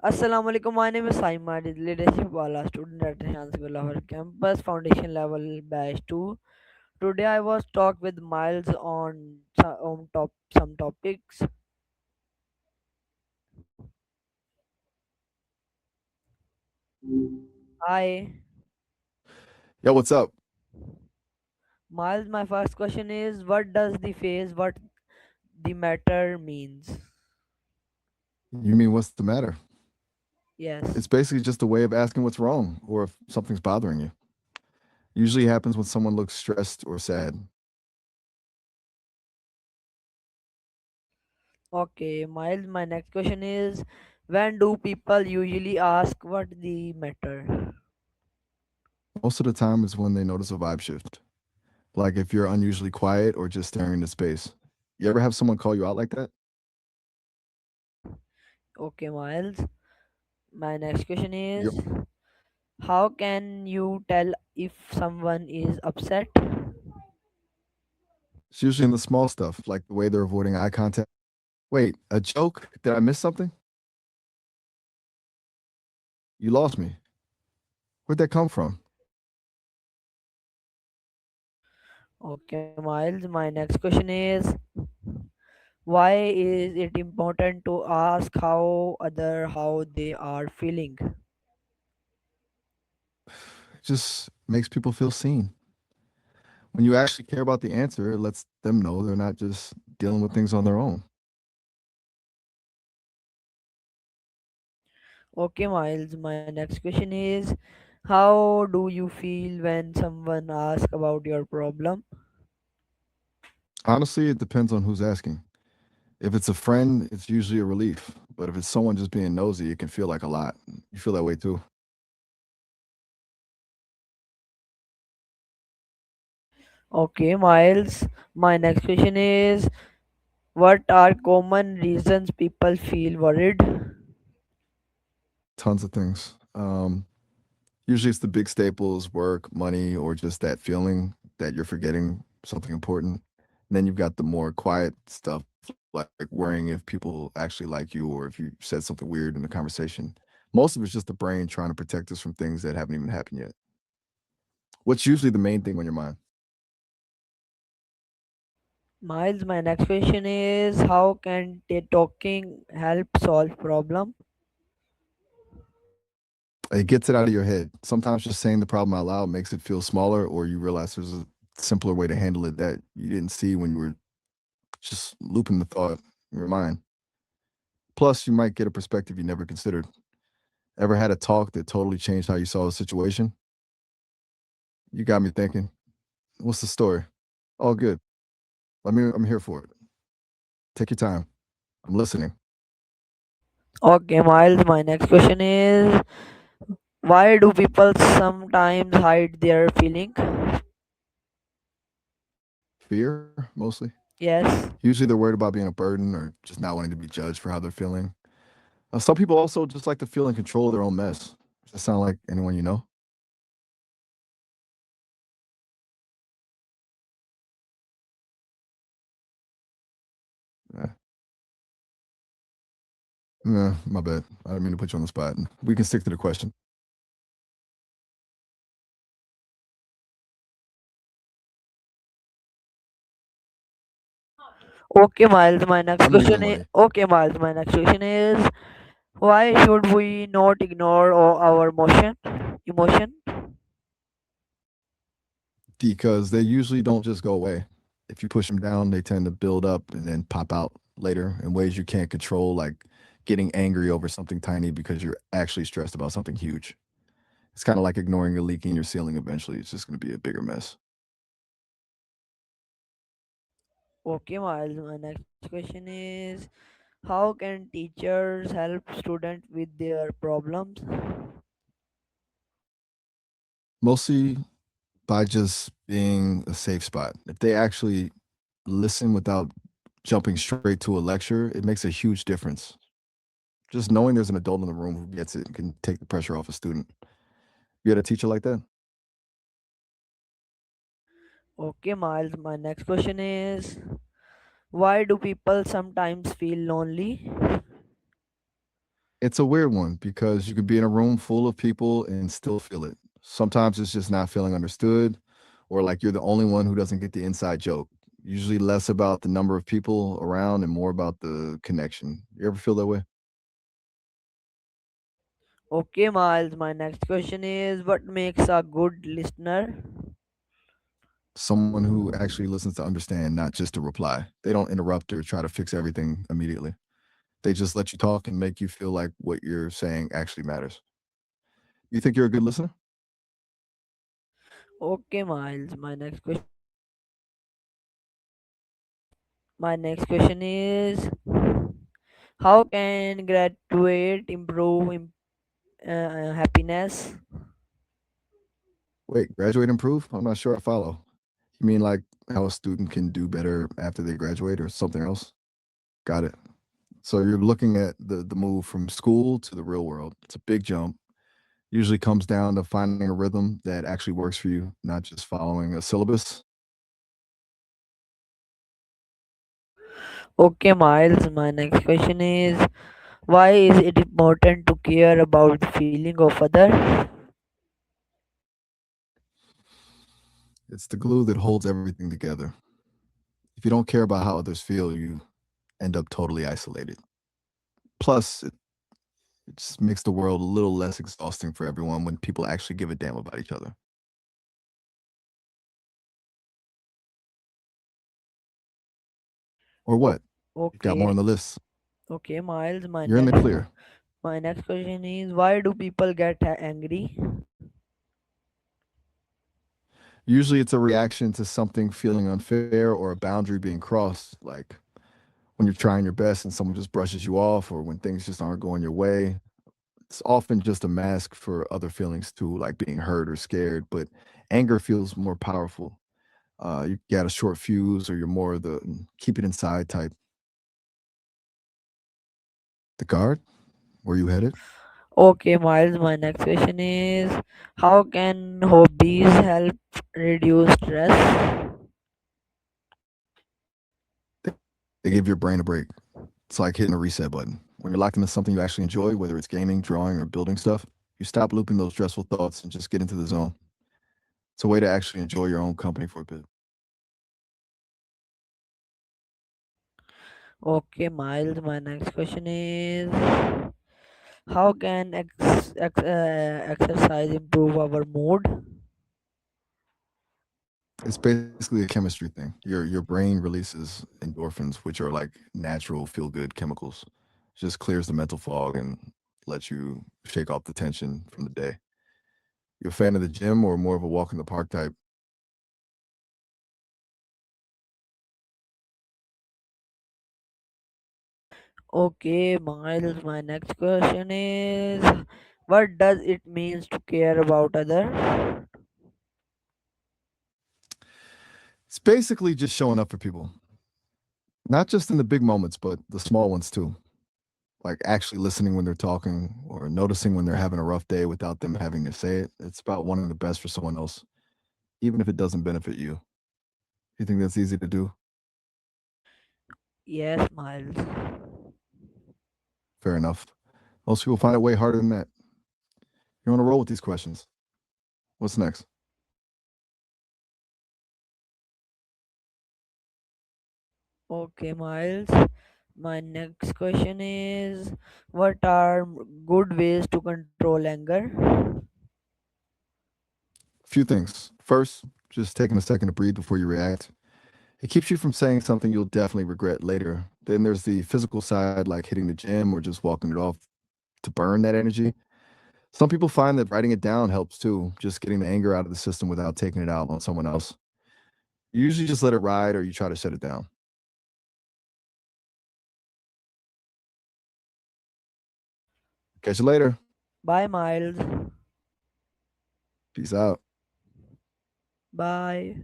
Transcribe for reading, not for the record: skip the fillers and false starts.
Assalamu alaikum. My name is Saima, leadership wala student at Hansville campus, foundation level batch 2. Today I was talk with Miles on some topics. Hi, Yo, what's up? Miles. My first question is, what does the phase, what the matter means? You mean what's the matter? Yes. It's basically just a way of asking what's wrong or if something's bothering you. Usually happens when someone looks stressed or sad. Okay, Miles. My next question is, when do people usually ask what the matter? Most of the time is when they notice a vibe shift. Like if you're unusually quiet or just staring into space. You ever have someone call you out like that? Okay, Miles. My next question You're, is, how can you tell if someone is upset? it's usually in the small stuff, like the way they're avoiding eye contact. Wait, a joke? Did I miss something? You lost me. Where'd that come from? Okay, Miles. My next question is, why is it important to ask how they are feeling? It just makes people feel seen. When you actually care about the answer, it lets them know they're not just dealing with things on their own. Okay, Miles. My next question is, how do you feel when someone asks about your problem? Honestly, it depends on who's asking. If it's a friend, it's usually a relief. But if it's someone just being nosy, it can feel like a lot. You feel that way too. Okay, Miles. My next question is, what are common reasons people feel worried? Tons of things. Usually it's the big staples, work, money, or just that feeling that you're forgetting something important. And then you've got the more quiet stuff, like worrying if people actually like you or if you said something weird in the conversation. Most of it's just the brain trying to protect us from things that haven't even happened yet. What's usually the main thing on your mind? Miles, my next question is, how can talking help solve problem? It gets it out of your head. Sometimes just saying the problem out loud makes it feel smaller, or you realize there's a simpler way to handle it that you didn't see when you were just looping the thought in your mind. Plus, you might get a perspective you never considered. Ever had a talk that totally changed how you saw a situation? You got me thinking. What's the story? All good. I'm here for it. Take your time. I'm listening. Okay, Miles, my next question is, why do people sometimes hide their feeling? Fear, mostly. Yes. Usually they're worried about being a burden or just not wanting to be judged for how they're feeling. Some people also just like to feel in control of their own mess. Does that sound like anyone you know? Uh, Nah, my bad. I didn't mean to put you on the spot. We can stick to the question. Okay, Miles, my next I'm leaving the question is money okay, Miles, my next question is, why should we not ignore our emotion? because they usually don't just go away. If you push them down, they tend to build up and then pop out later in ways you can't control, like getting angry over something tiny because you're actually stressed about something huge. It's kind of like ignoring a leak in your ceiling eventually. It's just going to be a bigger mess. Okay, Miles, my next question is, how can teachers help students with their problems? Mostly by just being a safe spot. If they actually listen without jumping straight to a lecture, it makes a huge difference. Just knowing there's an adult in the room who gets it can take the pressure off a student. You had a teacher like that? Okay, Miles, my next question is, why do people sometimes feel lonely? It's a weird one because you could be in a room full of people and still feel it. Sometimes it's just not feeling understood, or like you're the only one who doesn't get the inside joke. Usually less about the number of people around and more about the connection. You ever feel that way? Okay, Miles, my next question is what makes a good listener? Someone who actually listens to understand, not just to reply. They don't interrupt or try to fix everything immediately. They just let you talk and make you feel like what you're saying actually matters. You think you're a good listener? Okay, Miles, my next question is how can graduate improve happiness? Wait, graduate improve? I'm not sure I follow. You mean like how a student can do better after they graduate or something else? Got it. So you're looking at the move from school to the real world. It's a big jump. Usually comes down to finding a rhythm that actually works for you, not just following a syllabus. Okay, Miles, my next question is why is it important to care about the feeling of other? It's the glue that holds everything together. If you don't care about how others feel, you end up totally isolated. Plus, it just makes the world a little less exhausting for everyone when people actually give a damn about each other. Or what? You've got more Okay, on the list. okay, Miles, You're in the clear. my next question is why do people get angry? Usually it's a reaction to something feeling unfair or a boundary being crossed, like when you're trying your best and someone just brushes you off or when things just aren't going your way. It's often just a mask for other feelings too, like being hurt or scared, but anger feels more powerful. You got a short fuse or you're more the keep it inside type. The guard? Where you headed? Okay, Miles, my next question is how can hobbies help reduce stress? They give your brain a break. It's like hitting a reset button. When you're locked into something you actually enjoy, whether it's gaming, drawing, or building stuff, you stop looping those stressful thoughts and just get into the zone. It's a way to actually enjoy your own company for a bit. Okay, Miles, my next question is how can exercise improve our mood? It's basically a chemistry thing. Your brain releases endorphins, which are like natural feel good chemicals. Just clears the mental fog and lets you shake off the tension from the day. You a fan of the gym or more of a walk in the park type? Okay, Miles, my next question is what does it means to care about other? It's basically just showing up for people, not just in the big moments, but the small ones too. Like actually listening when they're talking or noticing when they're having a rough day without them having to say it. It's about wanting the best for someone else, even if it doesn't benefit you. You think that's easy to do? Yes, Miles. Fair enough. Most people find it way harder than that. You're on a roll with these questions. What's next? Okay, Miles. My next question is what are good ways to control anger? A few things. First, just taking a second to breathe before you react. It keeps you from saying something you'll definitely regret later. Then there's the physical side, like hitting the gym or just walking it off to burn that energy. Some people find that writing it down helps too, just getting the anger out of the system without taking it out on someone else. You usually just let it ride or you try to shut it down. Catch you later. Bye, Miles. Peace out. Bye.